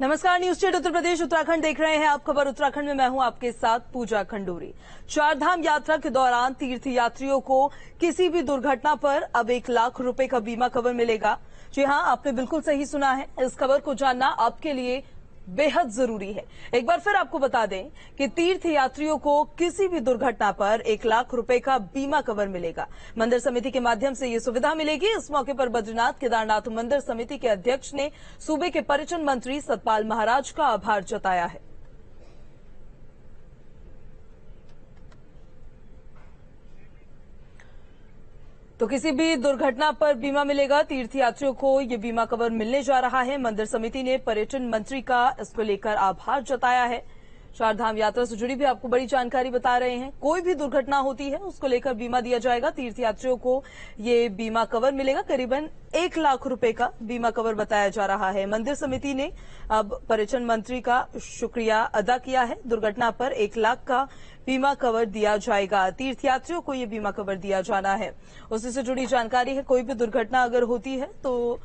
नमस्कार, news state Uttar Pradesh Uttarakhand देख रहे हैं आप। खबर उत्तराखंड में मैं हूं आपके साथ पूजा खंडूरी। चारधाम यात्रा के दौरान तीर्थ यात्रियों को किसी भी दुर्घटना पर अब 1 लाख रुपए का बीमा कवर मिलेगा। जी हां, आपने बिल्कुल सही सुना है। इस खबर को जानना आपके लिए बेहद जरूरी है। एक बार फिर आपको बता दें कि तीर्थ यात्रियों को किसी भी दुर्घटना पर 1 लाख रुपए का बीमा कवर मिलेगा। मंदिर समिति के माध्यम से ये सुविधा मिलेगी। इस मौके पर बद्रीनाथ केदारनाथ मंदिर समिति के अध्यक्ष ने सूबे के पर्यटन मंत्री सतपाल महाराज का आभार जताया है। तो किसी भी दुर्घटना पर बीमा मिलेगा। तीर्थयात्रियों को ये बीमा कवर मिलने जा रहा है। मंदिर समिति ने पर्यटन मंत्री का इसको लेकर आभार जताया है। चारधाम यात्रा से जुड़ी भी आपको बड़ी जानकारी बता रहे हैं। कोई भी दुर्घटना होती है उसको लेकर बीमा दिया जाएगा। तीर्थयात्रियों को ये बीमा कवर मिलेगा। करीबन 1 लाख रुपए का बीमा कवर बताया जा रहा है। मंदिर समिति ने अब पर्यटन मंत्री का शुक्रिया अदा किया है। दुर्घटना पर 1 लाख का बीमा कवर दिया जाएगा। तीर्थयात्रियों को ये बीमा कवर दिया जाना है। उसी से जुड़ी जानकारी है। कोई भी दुर्घटना अगर होती है तो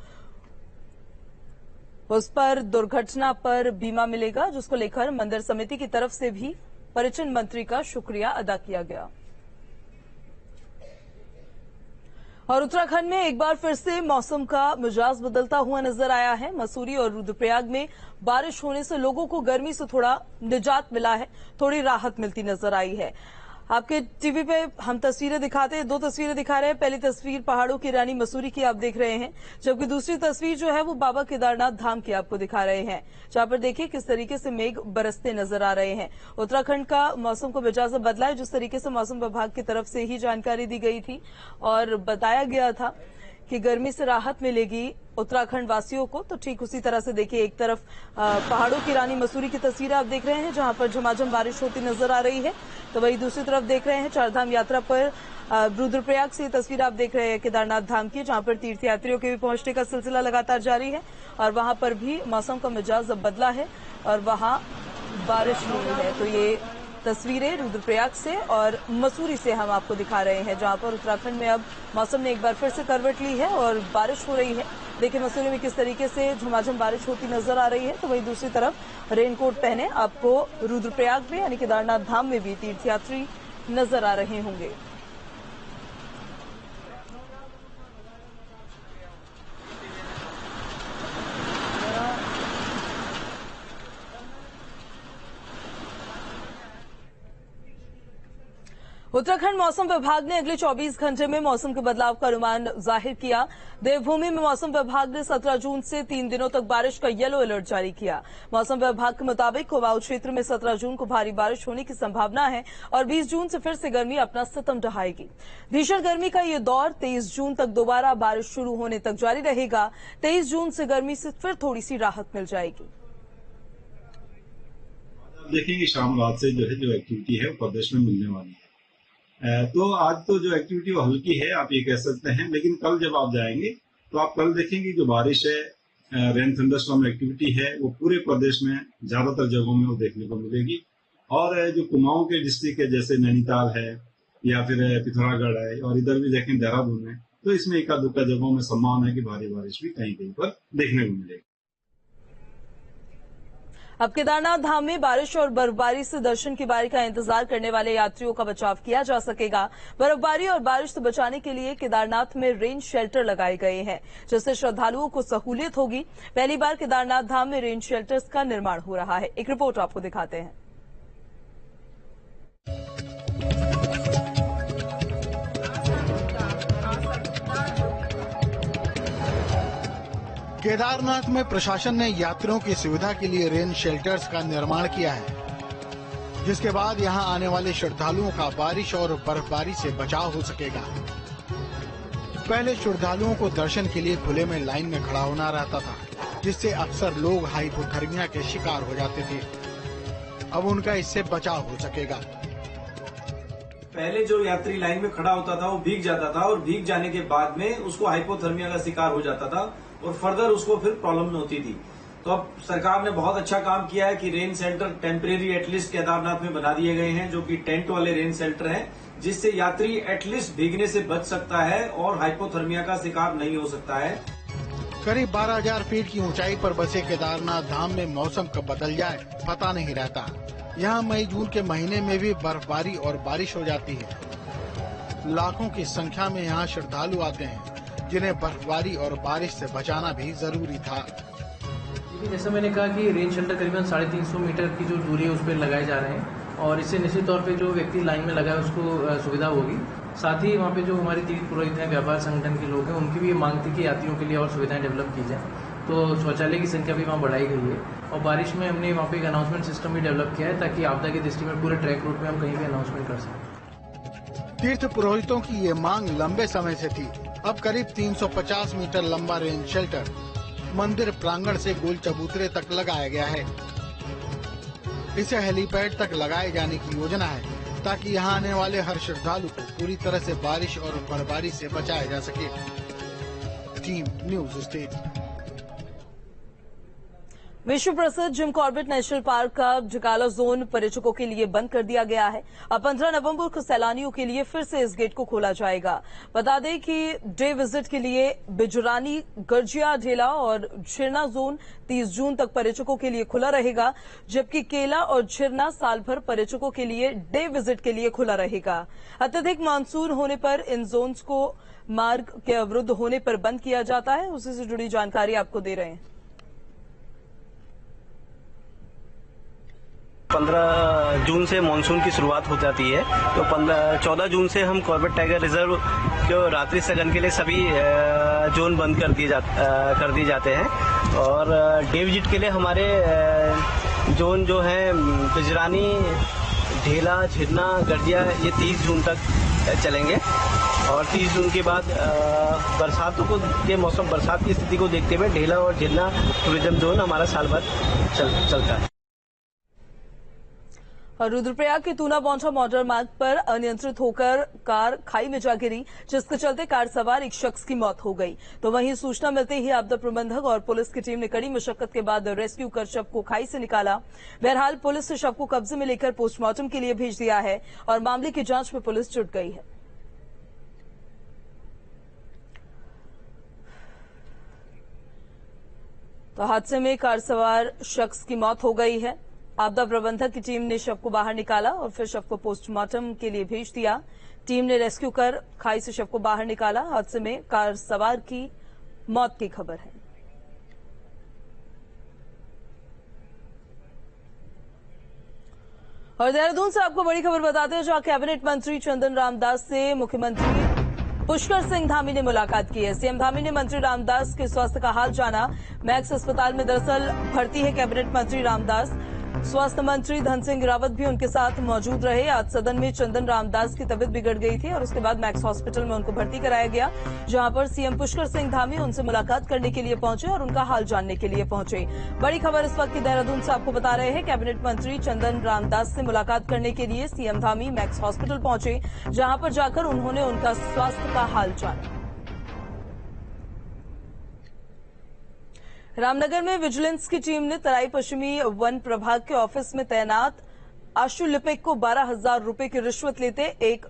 उस पर दुर्घटना पर बीमा मिलेगा, जिसको लेकर मंदिर समिति की तरफ से भी पर्यटन मंत्री का शुक्रिया अदा किया गया। और उत्तराखंड में एक बार फिर से मौसम का मिजाज बदलता हुआ नजर आया है। मसूरी और रुद्रप्रयाग में बारिश होने से लोगों को गर्मी से थोड़ा निजात मिला है, थोड़ी राहत मिलती नजर आई है। आपके टीवी पे हम तस्वीरें दिखाते हैं। 2 तस्वीरें दिखा रहे हैं। पहली तस्वीर पहाड़ों की रानी मसूरी की आप देख रहे हैं, जबकि दूसरी तस्वीर जो है वो बाबा केदारनाथ धाम की आपको दिखा रहे हैं, जहां पर देखिए किस तरीके से मेघ बरसते नजर आ रहे हैं। उत्तराखंड का मौसम को मिजाज बदला है। जिस तरीके से मौसम विभाग की तरफ से ही जानकारी दी गई थी और बताया गया था कि गर्मी से राहत मिलेगी उत्तराखंड वासियों को, तो ठीक उसी तरह से देखिए एक तरफ पहाड़ों की रानी मसूरी की तस्वीरें आप देख रहे हैं, जहां पर झमाझम बारिश होती नजर आ रही है। तो वही दूसरी तरफ देख रहे हैं चारधाम यात्रा पर रुद्रप्रयाग से तस्वीर आप देख रहे हैं केदारनाथ धाम की, जहां पर तीर्थयात्रियों के भी पहुंचने का सिलसिला लगातार जारी है। और वहां पर भी मौसम का मिजाज अब बदला है और वहां बारिश हुई है। तो ये तस्वीरें रुद्रप्रयाग से और मसूरी से हम आपको दिखा रहे हैं, जहां पर उत्तराखंड में अब मौसम ने एक बार फिर से करवट ली है और बारिश हो रही है। देखिए मसूरी में किस तरीके से झमाझम बारिश होती नजर आ रही है। तो वही दूसरी तरफ रेनकोट पहने आपको रुद्रप्रयाग में यानी केदारनाथ धाम में भी तीर्थयात्री नजर आ रहे होंगे। उत्तराखंड मौसम विभाग ने अगले 24 घंटे में मौसम के बदलाव का अनुमान जाहिर किया। देवभूमि में मौसम विभाग ने 17 जून से 3 दिनों तक बारिश का येलो अलर्ट जारी किया। मौसम विभाग के मुताबिक कुमाऊं क्षेत्र में 17 जून को भारी बारिश होने की संभावना है और 20 जून से फिर से गर्मी अपना सितम ढहाएगी। भीषण गर्मी का ये दौर 23 जून तक दोबारा बारिश शुरू होने तक जारी रहेगा। 23 जून से गर्मी से फिर थोड़ी सी राहत मिल जाएगी। देखेंगे शाम रात से जो एक्टिविटी है प्रदेश में मिलने वाली है। तो आज तो जो एक्टिविटी वो हल्की है आप ये कह सकते हैं, लेकिन कल जब आप जाएंगे तो आप कल देखेंगे जो बारिश है, रेन थंडरस्टॉर्म एक्टिविटी है, वो पूरे प्रदेश में ज्यादातर जगहों में वो देखने को मिलेगी। और जो कुमाऊं के डिस्ट्रिक्ट है जैसे नैनीताल है या फिर पिथौरागढ़ है और इधर भी देखें देहरादून है, तो इसमें एका दुक्का जगहों में संभावना है कि भारी बारिश भी कहीं कहीं पर देखने को मिलेगी। अब केदारनाथ धाम में बारिश और बर्फबारी से दर्शन की बारी का इंतजार करने वाले यात्रियों का बचाव किया जा सकेगा। बर्फबारी और बारिश से बचाने के लिए केदारनाथ में रेन शेल्टर लगाए गए हैं, जिससे श्रद्धालुओं को सहूलियत होगी। पहली बार केदारनाथ धाम में रेन शेल्टर्स का निर्माण हो रहा है। एक रिपोर्ट आपको दिखाते हैं। केदारनाथ में प्रशासन ने यात्रियों की सुविधा के लिए रेन शेल्टर्स का निर्माण किया है, जिसके बाद यहां आने वाले श्रद्धालुओं का बारिश और बर्फबारी से बचाव हो सकेगा। पहले श्रद्धालुओं को दर्शन के लिए खुले में लाइन में खड़ा होना रहता था, जिससे अक्सर लोग हाइपोथर्मिया के शिकार हो जाते थे। अब उनका इससे बचाव हो सकेगा। पहले जो यात्री लाइन में खड़ा होता था वो भीग जाता था और भीग जाने के बाद में उसको हाइपोथर्मिया का शिकार हो जाता था और फर्दर उसको फिर प्रॉब्लम होती थी। तो अब सरकार ने बहुत अच्छा काम किया है कि rain shelter temporary at least Kedarnath में बना दिए गए हैं, जो कि टेंट वाले रेन शेल्टर हैं, जिससे यात्री एटलीस्ट भीगने से बच सकता है और हाइपोथर्मिया का शिकार नहीं हो सकता है। करीब 12,000 फीट की ऊंचाई पर बसे केदारनाथ धाम में मौसम कब बदल जाए पता नहीं रहता। यहाँ मई जून के महीने में भी बर्फबारी और बारिश हो जाती है। लाखों की संख्या में यहाँ श्रद्धालु आते हैं, जिन्हें बर्फबारी और बारिश से बचाना भी जरूरी था। जैसा मैंने कहा कि रेन शेल्टर करीबन 350 मीटर की जो दूरी है उस पर लगाए जा रहे हैं और इससे निश्चित तौर पे जो व्यक्ति लाइन में लगा है उसको सुविधा होगी। साथ ही वहाँ पे जो हमारे तीर्थ पुरोहित हैं, व्यापार संगठन के लोग हैं, उनकी भी ये मांग थी कि यात्रियों के लिए और सुविधाएं डेवलप की जाए, तो शौचालय की संख्या भी वहाँ बढ़ाई गई है। और बारिश में हमने वहाँ पे एक अनाउंसमेंट सिस्टम भी डेवलप किया है ताकि आपदा की दृष्टि में पूरे ट्रैक रूट में हम कहीं भी अनाउंसमेंट कर सकें। तीर्थ पुरोहितों की ये मांग लंबे समय से थी। अब करीब 350 मीटर लंबा रेन शेल्टर मंदिर प्रांगण से गोल चबूतरे तक लगाया गया है। इसे हेलीपैड तक लगाए जाने की योजना है ताकि यहाँ आने वाले हर श्रद्धालु को पूरी तरह से बारिश और बर्फबारी से बचाया जा सके। Team news state. विश्व प्रसिद्ध जिम कॉर्बेट नेशनल पार्क का जकाला जोन पर्यटकों के लिए बंद कर दिया गया है। अब 15 नवंबर को सैलानियों के लिए फिर से इस गेट को खोला जाएगा। बता दें कि डे विजिट के लिए बिजुरानी, गर्जिया, ढेला और झिरना जोन 30 जून तक पर्यटकों के लिए खुला रहेगा, जबकि केला और झिरना साल भर पर्यटकों के लिए डे विजिट के लिए खुला रहेगा। अत्यधिक मानसून होने पर इन जोन्स को मार्ग के अवरुद्ध होने पर बंद किया जाता है। उसी से जुड़ी जानकारी आपको दे रहे हैं। 15 जून से मानसून की शुरुआत हो जाती है, तो 14 जून से हम कॉर्बेट टाइगर रिजर्व जो रात्रि सगन के लिए सभी जोन बंद कर दिए जाते हैं और डे विजिट के लिए हमारे जोन जो है बिजरानी, ढेला, झिरना, गर्जिया ये 30 जून तक चलेंगे और 30 जून के बाद बरसात की स्थिति को देखते हुए ढेला और झिरना टूरिज्म जोन हमारा साल भर चलता है। और रुद्रप्रयाग के तूना पहुंचा मोटर मार्ग पर अनियंत्रित होकर कार खाई में जा गिरी, जिसके चलते कार सवार एक शख्स की मौत हो गई। तो वहीं सूचना मिलते ही आपदा प्रबंधक और पुलिस की टीम ने कड़ी मशक्कत के बाद रेस्क्यू कर शव को खाई से निकाला। बहरहाल पुलिस ने शव को कब्जे में लेकर पोस्टमार्टम के लिए भेज दिया है और मामले की जांच में पुलिस जुट गई है। तो हादसे में कार सवार शख्स की मौत हो गई है। आपदा प्रबंधक की टीम ने शव को बाहर निकाला और फिर शव को पोस्टमार्टम के लिए भेज दिया। टीम ने रेस्क्यू कर खाई से शव को बाहर निकाला। हादसे में कार सवार की मौत की खबर है। और देहरादून से आपको बड़ी खबर बताते हैं, जहां कैबिनेट मंत्री चंदन रामदास से मुख्यमंत्री पुष्कर सिंह धामी ने मुलाकात की है। सीएम धामी ने मंत्री रामदास के स्वास्थ्य का हाल जाना। मैक्स अस्पताल में दरअसल भर्ती है कैबिनेट मंत्री रामदास। स्वास्थ्य मंत्री धन सिंह रावत भी उनके साथ मौजूद रहे। आज सदन में चंदन रामदास की तबीयत बिगड़ गई थी और उसके बाद मैक्स हॉस्पिटल में उनको भर्ती कराया गया, जहां पर सीएम पुष्कर सिंह धामी उनसे मुलाकात करने के लिए पहुंचे और उनका हाल जानने के लिए पहुंचे। बड़ी खबर इस वक्त की देहरादून से आपको बता रहे हैं। कैबिनेट मंत्री चंदन रामदास से मुलाकात करने के लिए सीएम धामी मैक्स हॉस्पिटल पहुंचे, जहां पर जाकर उन्होंने उनका स्वास्थ्य का हाल जाना। रामनगर में विजिलेंस की टीम ने तराई पश्चिमी वन प्रभाग के ऑफिस में तैनात आशु लिपिक को 12,000 रुपए की रिश्वत लेते एक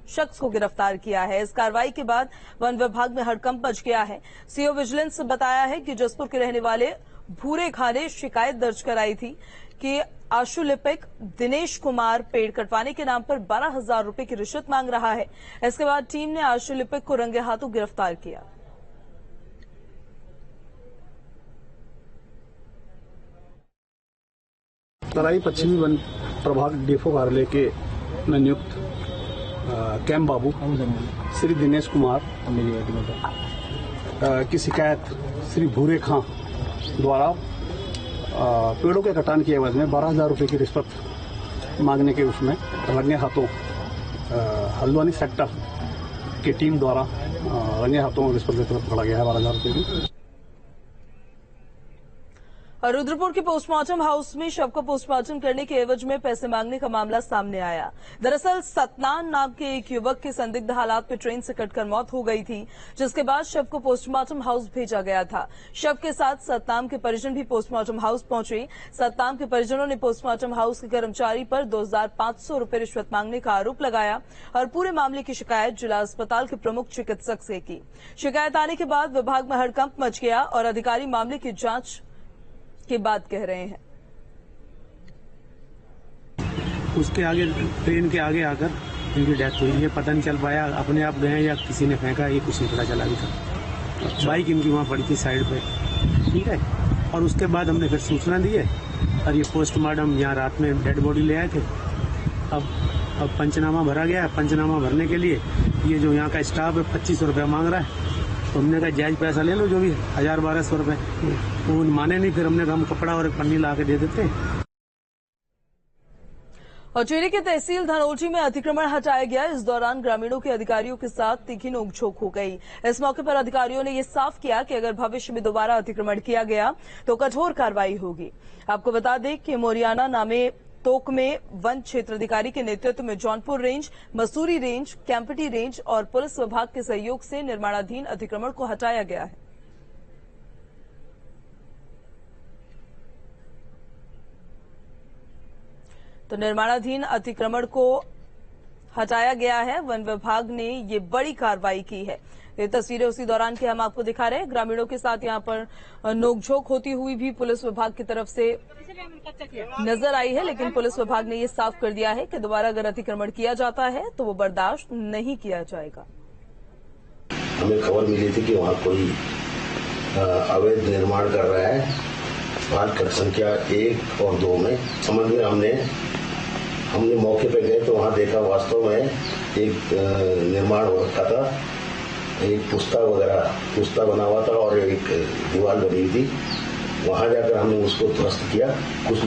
शख्स को गिरफ्तार किया है। इस कार्रवाई के बाद वन विभाग में हड़कंप मच गया है। सीओ विजिलेंस ने बताया है कि जसपुर के रहने वाले भूरे खां ने शिकायत दर्ज कराई थी कि आशु लिपिक दिनेश कुमार पेड़ कटवाने के नाम पर 12,000 रुपए की रिश्वत मांग रहा है। इसके बाद टीम ने आशु लिपिक को रंगे हाथों गिरफ्तार किया। तराई पश्चिमी वन प्रभाग डीएफओ कार्यालय के नियुक्त कैम बाबू श्री दिनेश कुमार की शिकायत श्री भूरे खां द्वारा पेड़ों के कटान की एवज में 12,000 रुपए की रिश्वत मांगने के उसमें रंगे हाथों हल्द्वानी सेक्टर की टीम द्वारा रंगे हाथों रिश्वत लेकर पकड़ा गया है 12,000 रुपए की। और रुद्रपुर के पोस्टमार्टम हाउस में शव का पोस्टमार्टम करने के एवज में पैसे मांगने का मामला सामने आया। दरअसल सतनान नाम के एक युवक की संदिग्ध हालात में ट्रेन से कटकर मौत हो गई थी, जिसके बाद शव को पोस्टमार्टम हाउस भेजा गया था। शव के साथ सतनाम के परिजन भी पोस्टमार्टम हाउस पहुंचे। सतनाम के परिजनों ने पोस्टमार्टम हाउस के कर्मचारी पर 2500 रुपए रिश्वत मांगने का आरोप लगाया और पूरे मामले की शिकायत जिला अस्पताल के प्रमुख चिकित्सक से की। शिकायत आने के बाद विभाग में हड़कंप मच गया और अधिकारी मामले की जांच की बात कह रहे हैं। उसके आगे ट्रेन के आगे आकर उनकी डेथ हुई। ये पता नहीं चल पाया अपने आप गए या किसी ने फेंका, ये कुछ नहीं पता चला अभी तक। बाइक इनकी वहाँ पड़ी थी साइड पे, ठीक है। और उसके बाद हमने फिर सूचना दी है और ये पोस्टमार्टम यहाँ रात में डेड बॉडी ले आए थे। अब पंचनामा भरा गया। पंचनामा भरने के लिए ये जो यहाँ का स्टाफ है 2500 रुपया मांग रहा है। तो हमने कहा जायज पैसा ले लो, जो भी 1000-1200 रुपए। तो माने नहीं, फिर हमने कहा हम कपड़ा और पन्नी ला के दे देते हैं। और चेरी के तहसील धनौल्टी में अतिक्रमण हटाया गया। इस दौरान ग्रामीणों के अधिकारियों के साथ तीखी नोकझोंक हो गई। इस मौके पर अधिकारियों ने यह साफ किया कि अगर भविष्य में दोबारा अतिक्रमण किया गया तो कठोर कार्रवाई होगी। आपको बता दें कि मोरियाना नामे तोक में वन क्षेत्राधिकारी के नेतृत्व में Jaunpur range, Mussoorie range, Kempty range और पुलिस विभाग के सहयोग से निर्माणाधीन अतिक्रमण को हटाया गया है। तो निर्माणाधीन अतिक्रमण को हटाया गया है। वन विभाग ने ये बड़ी कार्रवाई की है। ये तस्वीरें उसी दौरान की हम आपको दिखा रहे हैं। ग्रामीणों के साथ यहां पर नोकझोंक होती हुई भी पुलिस विभाग की तरफ से नजर आई है, लेकिन पुलिस विभाग ने ये साफ कर दिया है कि दोबारा अगर अतिक्रमण किया जाता है तो वो बर्दाश्त नहीं किया जाएगा। हमें खबर मिली थी कि वहाँ कोई अवैध निर्माण कर रहा है। आज खंड संख्या 1 और 2 में समझ में हमने मौके पे गए तो वहाँ देखा वास्तव में एक निर्माण हो रखा था। एक पुस्ता बना हुआ था और एक दीवार बनी हुई थी। वहां जाकर हमने उसको ध्वस्त किया। कुछ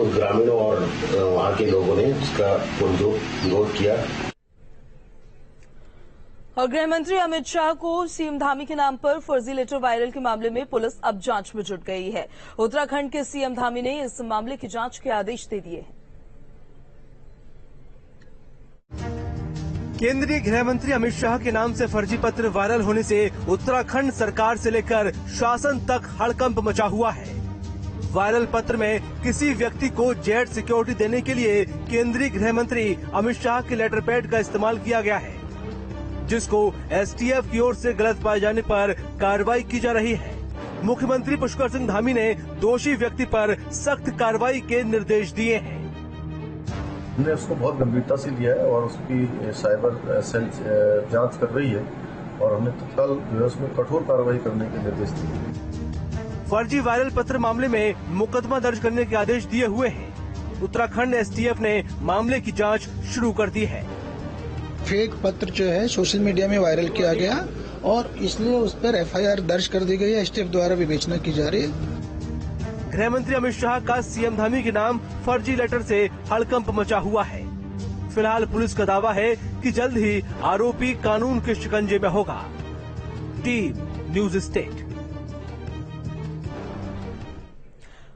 ग्रामीणों और वहां के लोगों ने उसका विरोध किया। और गृह मंत्री अमित शाह को सीएम धामी के नाम पर फर्जी लेटर वायरल के मामले में पुलिस अब जांच में जुट गई है। उत्तराखंड के सीएम धामी ने इस मामले की जांच के आदेश दे दिए हैं। केंद्रीय गृह मंत्री अमित शाह के नाम से फर्जी पत्र वायरल होने से उत्तराखंड सरकार से लेकर शासन तक हड़कंप मचा हुआ है। वायरल पत्र में किसी व्यक्ति को जेड सिक्योरिटी देने के लिए केंद्रीय गृह मंत्री अमित शाह के लेटर पैड का इस्तेमाल किया गया है, जिसको एसटीएफ की ओर से गलत पाए जाने पर कार्रवाई की जा रही है। मुख्यमंत्री पुष्कर सिंह धामी ने दोषी व्यक्ति पर सख्त कार्रवाई के निर्देश दिए हैं। हमने उसको बहुत गंभीरता से लिया है और उसकी साइबर सेल जांच कर रही है और हमने तत्काल जो है उसमें कठोर कार्रवाई करने के निर्देश दिए। फर्जी वायरल पत्र मामले में मुकदमा दर्ज करने के आदेश दिए हुए हैं। उत्तराखंड एसटीएफ ने मामले की जांच शुरू कर दी है। फेक पत्र जो है सोशल मीडिया में वायरल किया गया और इसलिए उस पर एफआईआर दर्ज कर दी गई है। एसटीएफ द्वारा विवेचना की जा रही है। गृह मंत्री अमित शाह का सीएम धामी के नाम फर्जी लेटर से हड़कंप मचा हुआ है। फिलहाल पुलिस का दावा है कि जल्द ही आरोपी कानून के शिकंजे में होगा। Team news state.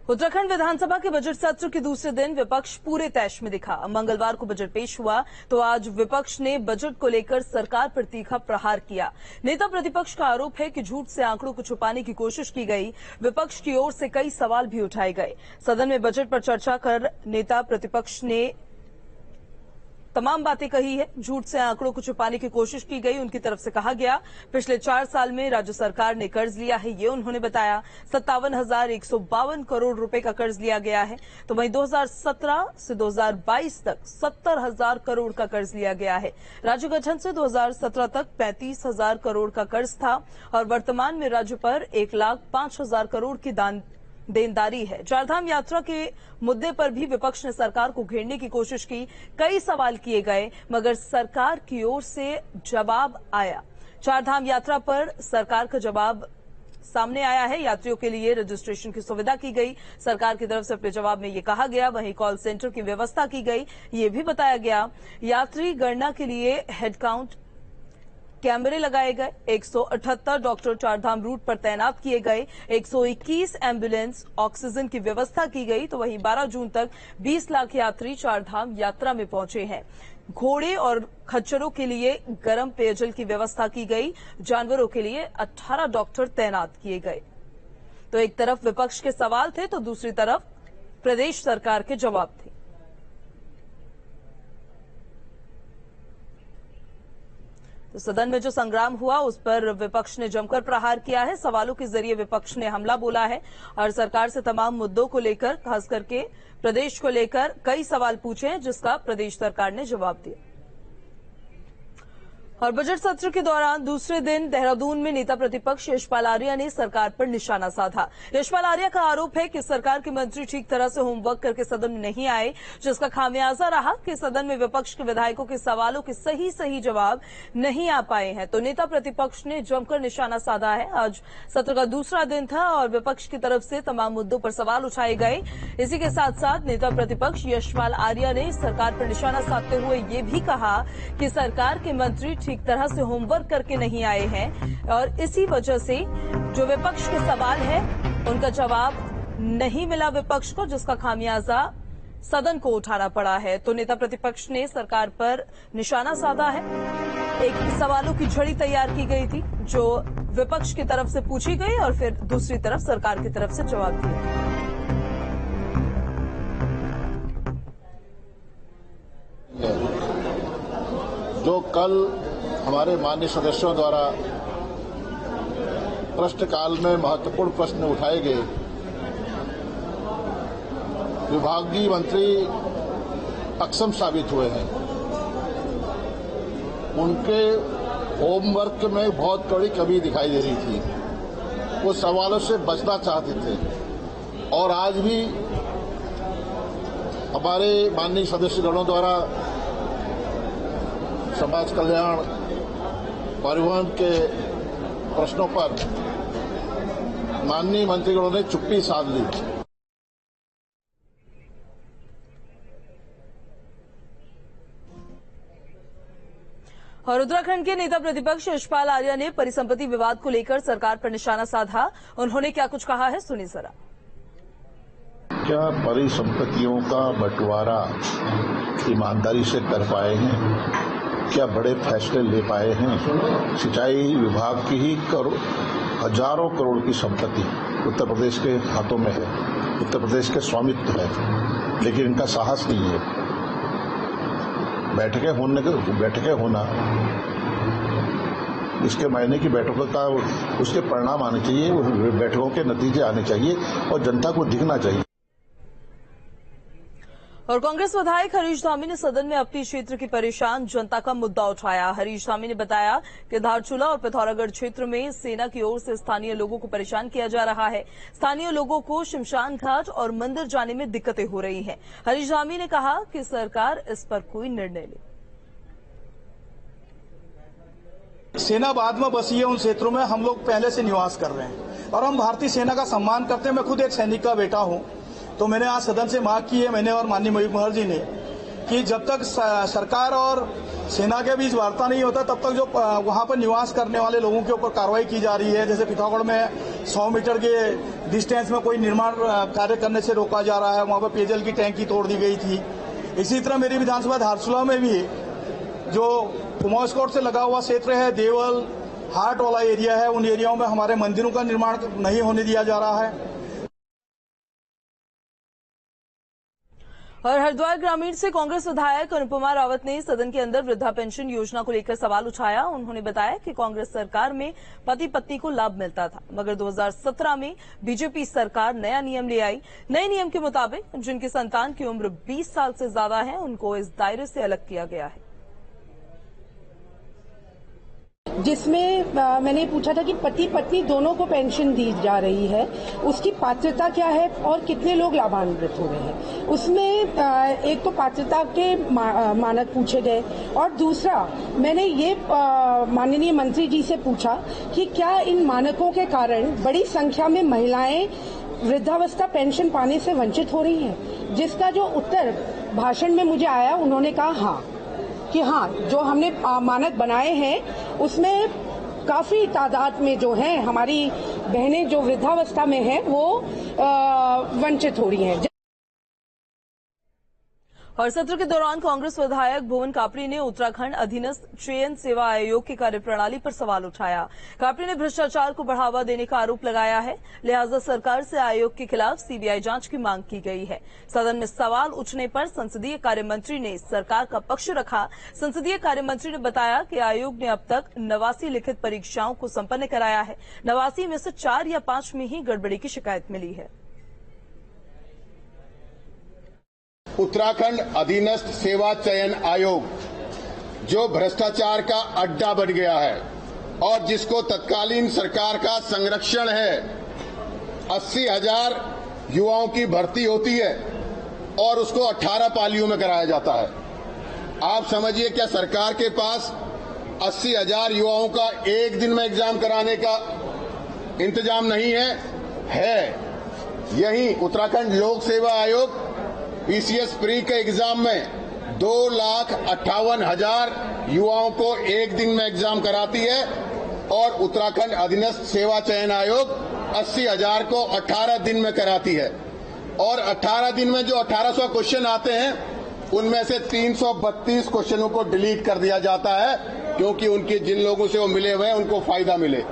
उत्तराखंड विधानसभा के बजट सत्र के दूसरे दिन विपक्ष पूरे तैश में दिखा। मंगलवार को बजट पेश हुआ तो आज विपक्ष ने बजट को लेकर सरकार पर तीखा प्रहार किया। नेता प्रतिपक्ष का आरोप है कि झूठ से आंकड़ों को छुपाने की कोशिश की गई। विपक्ष की ओर से कई सवाल भी उठाए गए। सदन में बजट पर चर्चा कर नेता प्रतिपक्ष ने तमाम बातें कही है। झूठ से आंकड़ों को छुपाने की कोशिश की गई। उनकी तरफ से कहा गया पिछले 4 साल में राज्य सरकार ने कर्ज लिया है, ये उन्होंने बताया। 57,152 करोड़ रुपए का कर्ज लिया गया है। तो वहीं 2017 से 2022 तक 70,000 करोड़ का कर्ज लिया गया है। राज्य गठन से 2017 तक 35,000 करोड़ का कर्ज था और वर्तमान में राज्य पर 1,05,000 करोड़ की देनदारी है। चारधाम यात्रा के मुद्दे पर भी विपक्ष ने सरकार को घेरने की कोशिश की। कई सवाल किए गए मगर सरकार की ओर से जवाब आया। चारधाम यात्रा पर सरकार का जवाब सामने आया है। यात्रियों के लिए रजिस्ट्रेशन की सुविधा की गई। सरकार की तरफ से अपने जवाब में ये कहा गया। वहीं कॉल सेंटर की व्यवस्था की गई। ये भी बताया गया यात्री गणना के लिए हेड काउंट कैमरे लगाए गए, 178 डॉक्टर चारधाम रूट पर तैनात किए गए, 121 एम्बुलेंस, ऑक्सीजन की व्यवस्था की गई। तो वहीं 12 जून तक 20 लाख यात्री चारधाम यात्रा में पहुंचे हैं। घोड़े और खच्चरों के लिए गर्म पेयजल की व्यवस्था की गई। जानवरों के लिए 18 डॉक्टर तैनात किए गए। तो एक तरफ विपक्ष के सवाल थे तो दूसरी तरफ प्रदेश सरकार के जवाब थे। तो सदन में जो संग्राम हुआ उस पर विपक्ष ने जमकर प्रहार किया है। सवालों के जरिए विपक्ष ने हमला बोला है और सरकार से तमाम मुद्दों को लेकर, खास करके प्रदेश को लेकर कई सवाल पूछे हैं, जिसका प्रदेश सरकार ने जवाब दिया। और बजट सत्र के दौरान दूसरे दिन देहरादून में नेता प्रतिपक्ष यशपाल आर्या ने सरकार पर निशाना साधा। यशपाल आर्या का आरोप है कि सरकार के मंत्री ठीक तरह से होमवर्क करके सदन में नहीं आए, जिसका खामियाजा रहा कि सदन में विपक्ष के विधायकों के सवालों के सही जवाब नहीं आ पाए हैं। तो नेता प्रतिपक्ष ने जमकर निशाना साधा है। आज सत्र का दूसरा दिन था और विपक्ष की तरफ से तमाम मुद्दों पर सवाल उठाए गए। इसी के साथ साथ नेता प्रतिपक्ष यशपाल आर्या ने सरकार पर निशाना साधते हुए ये भी कहा कि सरकार के मंत्री ठीक तरह से होमवर्क करके नहीं आए हैं और इसी वजह से जो विपक्ष के सवाल है उनका जवाब नहीं मिला विपक्ष को, जिसका खामियाजा सदन को उठाना पड़ा है। तो नेता प्रतिपक्ष ने सरकार पर निशाना साधा है। एक सवालों की झड़ी तैयार की गई थी जो विपक्ष की तरफ से पूछी गई और फिर दूसरी तरफ सरकार की तरफ से जवाब दिया। जो कल हमारे माननीय सदस्यों द्वारा प्रश्नकाल में महत्वपूर्ण प्रश्न उठाए गए, विभागीय मंत्री अक्षम साबित हुए हैं। उनके होमवर्क में बहुत बड़ी कमी दिखाई दे रही थी। वो सवालों से बचना चाहते थे और आज भी हमारे माननीय सदस्यगणों द्वारा समाज कल्याण, परिवहन के प्रश्नों पर माननीय मंत्रीगणों ने चुप्पी साध ली। और उत्तराखंड के नेता प्रतिपक्ष यशपाल आर्या ने परिसंपत्ति विवाद को लेकर सरकार पर निशाना साधा। उन्होंने क्या कुछ कहा है, सुनिए जरा। क्या परिसंपत्तियों का बंटवारा ईमानदारी से कर पाए हैं? क्या बड़े फैसले ले पाए हैं? सिंचाई विभाग की ही हजारों करोड़ की संपत्ति उत्तर प्रदेश के हाथों में है, उत्तर प्रदेश के स्वामित्व है, लेकिन इनका साहस नहीं है। बैठकें होना इसके मायने की बैठकों का उसके परिणाम आने चाहिए, बैठकों के नतीजे आने चाहिए और जनता को दिखना चाहिए। और कांग्रेस विधायक हरीश धामी ने सदन में अपनी क्षेत्र की परेशान जनता का मुद्दा उठाया। हरीश धामी ने बताया कि धारचूला और पिथौरागढ़ क्षेत्र में सेना की ओर से स्थानीय लोगों को परेशान किया जा रहा है। स्थानीय लोगों को शमशान घाट और मंदिर जाने में दिक्कतें हो रही हैं। हरीश धामी ने कहा कि सरकार इस पर कोई निर्णय ले। सेना बाद में बसी है, उन क्षेत्रों में हम लोग पहले से निवास कर रहे हैं और हम भारतीय सेना का सम्मान करते हैं। मैं खुद एक सैनिक का बेटा हूं, तो मैंने आज सदन से मांग की है, मैंने और माननीय मयूर कुमार जी ने, कि जब तक सरकार और सेना के बीच वार्ता नहीं होता तब तक जो वहां पर निवास करने वाले लोगों के ऊपर कार्रवाई की जा रही है। जैसे पिथौरागढ़ में 100 मीटर के डिस्टेंस में कोई निर्माण कार्य करने से रोका जा रहा है, वहां पर पेयजल की टैंकी तोड़ दी गई थी। इसी तरह मेरी विधानसभा धारचूला में भी जो कुमाऊं कोर्ट से लगा हुआ क्षेत्र है, देवल हाट वाला एरिया है, उन एरियाओं में हमारे मंदिरों का निर्माण नहीं होने दिया जा रहा है। और हरिद्वार ग्रामीण से कांग्रेस विधायक अनुपमा रावत ने सदन के अंदर वृद्धा पेंशन योजना को लेकर सवाल उठाया। उन्होंने बताया कि कांग्रेस सरकार में पति पत्नी को लाभ मिलता था, मगर 2017 में बीजेपी सरकार नया नियम ले आई। नए नियम के मुताबिक जिनकी संतान की उम्र 20 साल से ज्यादा है उनको इस दायरे से अलग किया गया है। जिसमें मैंने पूछा था कि पति पत्नी दोनों को पेंशन दी जा रही है, उसकी पात्रता क्या है और कितने लोग लाभान्वित हो रहे हैं। उसमें एक तो पात्रता के मानक पूछे गए और दूसरा मैंने ये माननीय मंत्री जी से पूछा कि क्या इन मानकों के कारण बड़ी संख्या में महिलाएं वृद्धावस्था पेंशन पाने से वंचित हो रही हैं। जिसका जो उत्तर भाषण में मुझे आया, उन्होंने कहा हाँ, कि हाँ, जो हमने मानक बनाए हैं उसमें काफी तादाद में जो हैं हमारी बहनें जो वृद्धावस्था में हैं वो वंचित हो रही हैं। और सत्र के दौरान कांग्रेस विधायक भुवन कापड़ी ने उत्तराखंड अधीनस्थ चयन सेवा आयोग की कार्यप्रणाली पर सवाल उठाया। कापड़ी ने भ्रष्टाचार को बढ़ावा देने का आरोप लगाया है, लिहाजा सरकार से आयोग के खिलाफ सीबीआई जांच की मांग की गई है। सदन में सवाल उठने पर संसदीय कार्य मंत्री ने सरकार का पक्ष रखा। संसदीय कार्य मंत्री ने बताया कि आयोग ने अब तक 89 लिखित परीक्षाओं को संपन्न कराया है। 89 में से 4 या 5 में ही गड़बड़ी की शिकायत मिली है। उत्तराखंड अधीनस्थ सेवा चयन आयोग जो भ्रष्टाचार का अड्डा बन गया है और जिसको तत्कालीन सरकार का संरक्षण है, 80,000 युवाओं की भर्ती होती है और उसको 18 पालियों में कराया जाता है। आप समझिए क्या सरकार के पास 80,000 युवाओं का एक दिन में एग्जाम कराने का इंतजाम नहीं है। यही उत्तराखंड लोक सेवा आयोग पीसीएस प्री के एग्जाम में 2,58,000 युवाओं को एक दिन में एग्जाम कराती है और उत्तराखंड अधीनस्थ सेवा चयन आयोग 80,000 को 18 दिन में कराती है। और 18 दिन में जो 1800 क्वेश्चन आते हैं उनमें से 332 क्वेश्चनों को डिलीट कर दिया जाता है क्योंकि उनके जिन लोगों से वो मिले हुए हैं उनको फायदा मिले।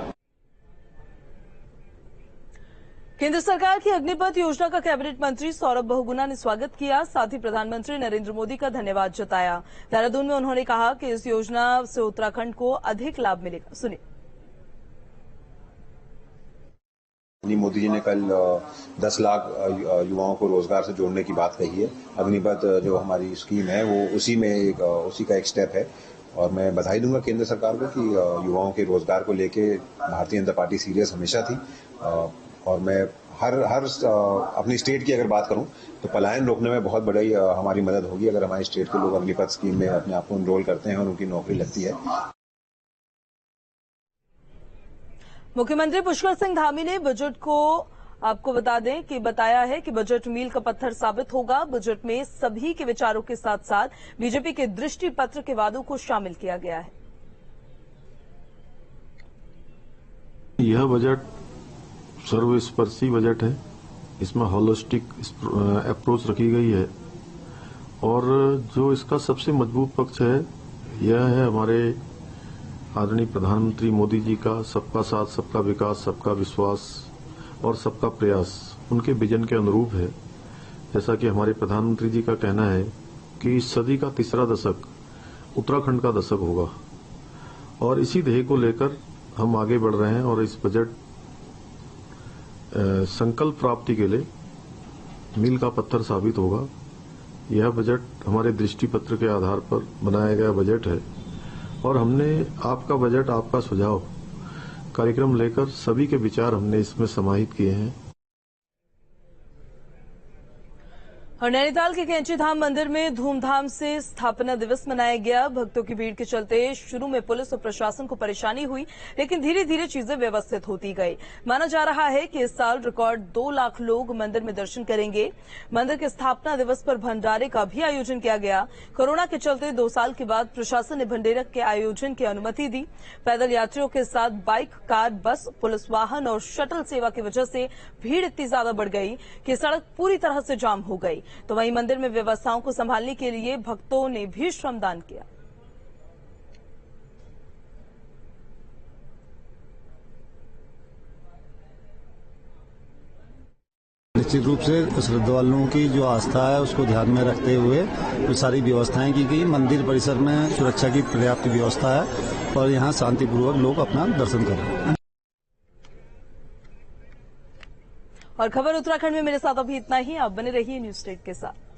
केंद्र सरकार की अग्निपथ योजना का कैबिनेट मंत्री सौरभ बहुगुणा ने स्वागत किया, साथ ही प्रधानमंत्री नरेंद्र मोदी का धन्यवाद जताया। देहरादून में उन्होंने कहा कि इस योजना से उत्तराखंड को अधिक लाभ मिलेगा। सुनिए। मोदी जी ने कल 10 लाख युवाओं को रोजगार से जोड़ने की बात कही है। अग्निपथ जो हमारी स्कीम है वो उसी का एक स्टेप है और मैं बधाई दूंगा केंद्र सरकार को कि युवाओं के रोजगार को लेके भारतीय जनता पार्टी सीरियस हमेशा थी। और मैं हर अपनी स्टेट की अगर बात करूं तो पलायन रोकने में बहुत बड़ी हमारी मदद होगी अगर हमारी स्टेट के लोग अग्निपथ स्कीम में अपने आप को एनरोल करते हैं और उनकी नौकरी लगती है। मुख्यमंत्री पुष्कर सिंह धामी ने बजट को आपको बता दें कि बताया है कि बजट मील का पत्थर साबित होगा। बजट में सभी के विचारों के साथ साथ बीजेपी के दृष्टि पत्र के वादों को शामिल किया गया है। यह बजट सर्वस्पर्शी बजट है। इसमें होलिस्टिक अप्रोच रखी गई है और जो इसका सबसे मजबूत पक्ष है यह है हमारे आदरणीय प्रधानमंत्री मोदी जी का सबका साथ, सबका विकास, सबका विश्वास और सबका प्रयास उनके विजन के अनुरूप है। जैसा कि हमारे प्रधानमंत्री जी का कहना है कि इस सदी का तीसरा दशक उत्तराखंड का दशक होगा और इसी ध्येय को लेकर हम आगे बढ़ रहे हैं और इस बजट संकल्प प्राप्ति के लिए मील का पत्थर साबित होगा। यह बजट हमारे दृष्टि पत्र के आधार पर बनाया गया बजट है और हमने आपका बजट, आपका सुझाव कार्यक्रम लेकर सभी के विचार हमने इसमें समाहित किए हैं। और नैनीताल के कैंची धाम मंदिर में धूमधाम से स्थापना दिवस मनाया गया। भक्तों की भीड़ के चलते शुरू में पुलिस और प्रशासन को परेशानी हुई, लेकिन धीरे धीरे चीजें व्यवस्थित होती गई। माना जा रहा है कि इस साल रिकॉर्ड 2 लाख लोग मंदिर में दर्शन करेंगे। मंदिर के स्थापना दिवस पर भंडारे का भी आयोजन किया गया। कोरोना के चलते 2 साल के बाद प्रशासन ने भंडारे के आयोजन की अनुमति दी। पैदल यात्रियों के साथ बाइक, कार, बस, पुलिस वाहन और शटल सेवा की वजह से भीड़ इतनी ज्यादा बढ़ गई कि सड़क पूरी तरह से जाम हो गई। तो वहीं मंदिर में व्यवस्थाओं को संभालने के लिए भक्तों ने भी श्रमदान किया। निश्चित रूप से श्रद्धालुओं की जो आस्था है उसको ध्यान में रखते हुए जो सारी व्यवस्थाएं की गई। मंदिर परिसर में सुरक्षा की पर्याप्त व्यवस्था है और यहां शांतिपूर्वक लोग अपना दर्शन कर रहे हैं। और खबर उत्तराखंड में मेरे साथ अभी इतना ही। आप बने रहिए न्यूज़ स्टेट के साथ।